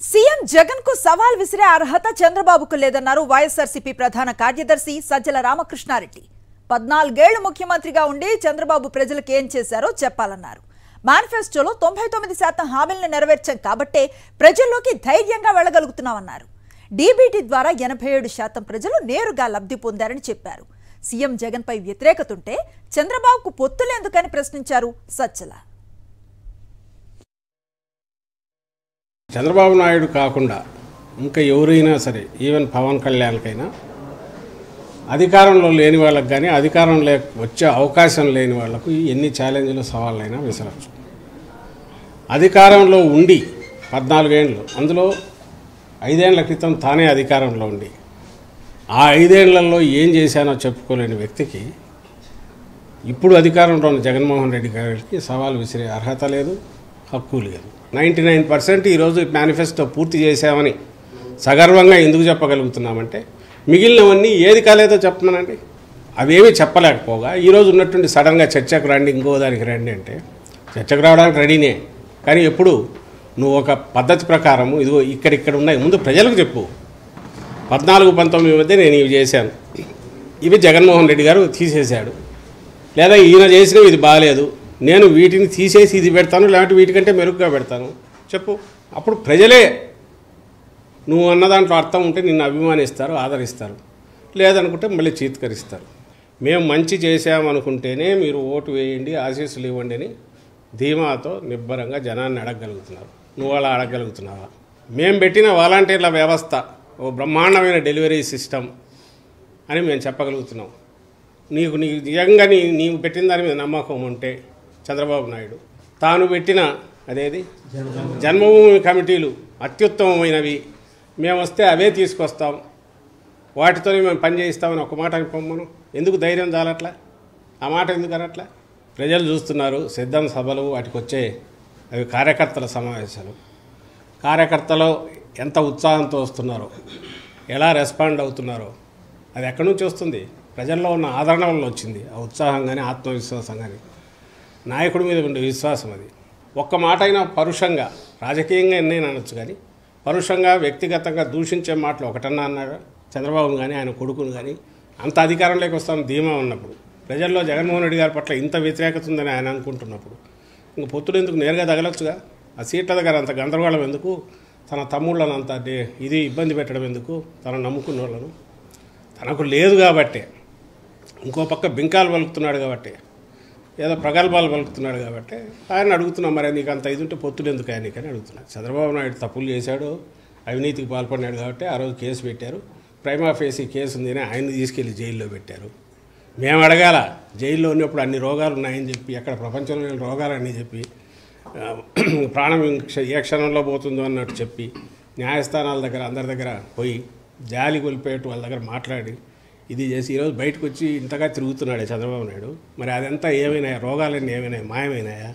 CM Jagan కు సవాల్ విసిరే అర్హత చంద్రబాబుకు లేదన్నారు వైఎస్ఆర్సీపీ ప్రధాన కార్యదర్శి సజ్జల రామకృష్ణారెడ్డి. 14 ఏళ్లు ముఖ్యమంత్రిగా ఉండి చంద్రబాబు ప్రజలకు ఏం చేశారో చెప్పాలన్నారు. మేనిఫెస్టోలో 99% హామీలను నెరవేర్చాం కాబట్టే ప్రజల్లోకి ధైర్యంగా వెళ్లగలుగుతున్నామన్నారు. డీబీటీ ద్వారా 87% ప్రజలు నేరుగా లబ్ధి పొందారని చెప్పారు. సీఎం జగన్ పై వ్యతిరేకత ఉంటే చంద్రబాబుకు పొత్తులేందుకని ప్రశ్నించారు సజ్జల. చంద్రబాబు నాయుడు కాకుండా ఇంకా ఎవరైనా సరే, ఈవెన్ పవన్ కళ్యాణ్కైనా అధికారంలో లేని వాళ్ళకి కానీ అధికారం వచ్చే అవకాశం లేని వాళ్లకు ఎన్ని ఛాలెంజ్లు సవాళ్ళైనా విసరచ్చు. అధికారంలో ఉండి 14 ఏళ్ళు, అందులో 5 ఏళ్ల క్రితం తానే అధికారంలో ఉండి ఆ 5 ఏళ్లలో ఏం చేశానో చెప్పుకోలేని వ్యక్తికి ఇప్పుడు అధికారంలో ఉన్న జగన్మోహన్ రెడ్డి గారికి సవాల్ విసిరే అర్హత లేదు, హక్కు లేదు. 99% ఈరోజు మేనిఫెస్టో పూర్తి చేశామని సగర్వంగా ఎందుకు చెప్పగలుగుతున్నామంటే మిగిలినవన్నీ ఏది కాలేదో చెప్పమనండి. అవేమీ చెప్పలేకపోగా ఈరోజు ఉన్నటువంటి సడన్గా చర్చకు రండి, ఇంకో దానికి రండి అంటే చర్చకు రావడానికి రెడీనే. కానీ ఎప్పుడు నువ్వు ఒక పద్ధతి ప్రకారము ఇదిగో ఇక్కడ ఉన్నాయి ముందు ప్రజలకు చెప్పు. 14-19 మధ్య నేను ఇవి చేశాను, ఇవి జగన్మోహన్ రెడ్డి గారు తీసేశాడు, లేదా ఈయన చేసినవి ఇది బాగాలేదు, నేను వీటిని తీసేసి ఇది పెడతాను, లేకపోతే వీటికంటే మెరుగ్గా పెడతాను చెప్పు. అప్పుడు ప్రజలే నువ్వు అన్న దాంట్లో అర్థం ఉంటే నిన్ను అభిమానిస్తారు, ఆదరిస్తారు. లేదనుకుంటే మళ్ళీ చీత్కరిస్తారు. మేము మంచి చేసామనుకుంటేనే మీరు ఓటు వేయండి, ఆశీస్సులు ఇవ్వండి అని ధీమాతో నిబ్బరంగా జనాన్ని అడగగలుగుతున్నారు. నువ్వు అలా అడగగలుగుతున్నావా? మేము పెట్టిన వాలంటీర్ల వ్యవస్థ ఓ బ్రహ్మాండమైన డెలివరీ సిస్టమ్ అని మేము చెప్పగలుగుతున్నాం. నీకు నిజంగా నీవు పెట్టిన దాని మీద నమ్మకం ఉంటే చంద్రబాబు నాయుడు తాను పెట్టిన అదేది జన్మభూమి కమిటీలు అత్యుత్తమమైనవి, మేము వస్తే అవే తీసుకొస్తాం, వాటితోనే మేము పని చేయిస్తామని ఒక మాట అనుకోమను. ఎందుకు ధైర్యం చాలట్లా? ఆ మాట ఎందుకు అనట్లా? ప్రజలు చూస్తున్నారు. సిద్ధం సభలు వాటికి వచ్చే అవి కార్యకర్తల సమావేశాలు. కార్యకర్తలు ఎంత ఉత్సాహంతో వస్తున్నారో, ఎలా రెస్పాండ్ అవుతున్నారో అది ఎక్కడి నుంచి వస్తుంది? ప్రజల్లో ఉన్న ఆదరణ వల్ల వచ్చింది. ఆ ఉత్సాహం కానీ ఆత్మవిశ్వాసం కానీ నాయకుడి మీద ఉండే విశ్వాసం. అది ఒక్క మాట అయినా పరుషంగా, రాజకీయంగా ఎన్నైనా అనొచ్చు, కానీ పరుషంగా వ్యక్తిగతంగా దూషించే మాటలు ఒకటన్నా అన్నాడు చంద్రబాబు కానీ ఆయన కొడుకును కానీ. అంత అధికారంలోకి వస్తామని ధీమా ఉన్నప్పుడు, ప్రజల్లో జగన్మోహన్ రెడ్డి గారి పట్ల ఇంత వ్యతిరేకత ఉందని ఆయన అనుకుంటున్నప్పుడు ఇంక పొత్తులు ఎందుకు? నేరుగా తగలొచ్చుగా. ఆ సీట్ల దగ్గర అంత గందరగోళం ఎందుకు? తన తమ్ముళ్ళను అంత ఇది ఇబ్బంది పెట్టడం ఎందుకు? తను నమ్ముకున్న వాళ్ళను తనకు లేదు కాబట్టే, ఇంకో పక్క బింకాలు పలుకుతున్నాడు కాబట్టి, ఏదో ప్రగల్భాలు పలుకుతున్నాడు కాబట్టి ఆయన అడుగుతున్నాం. మరి నీకు అంత ఇది ఉంటే పొత్తులు ఎందుకు ఆయనకని అడుగుతున్నాడు. చంద్రబాబు నాయుడు తప్పులు చేశాడు, అవినీతికి పాల్పడినాడు కాబట్టి ఆ రోజు కేసు పెట్టారు. ప్రైమా ఫేసి కేసు ఉందని ఆయన్ని తీసుకెళ్లి జైల్లో పెట్టారు. మేము అడగాల, జైల్లో ఉన్నప్పుడు అన్ని రోగాలు ఉన్నాయని చెప్పి, అక్కడ ప్రపంచంలో రోగాలన్నీ చెప్పి, ప్రాణం ఏ క్షణంలో పోతుందో అన్నట్టు చెప్పి, న్యాయస్థానాల దగ్గర అందరి దగ్గర పోయి జాలి కొలిపేట్టు వాళ్ళ దగ్గర మాట్లాడి ఇది చేసి ఈరోజు బయటకు వచ్చి ఇంతగా తిరుగుతున్నాడే చంద్రబాబు నాయుడు. మరి అదంతా ఏమైనాయా? రోగాలన్నీ ఏమైనాయా? మాయమైనాయా?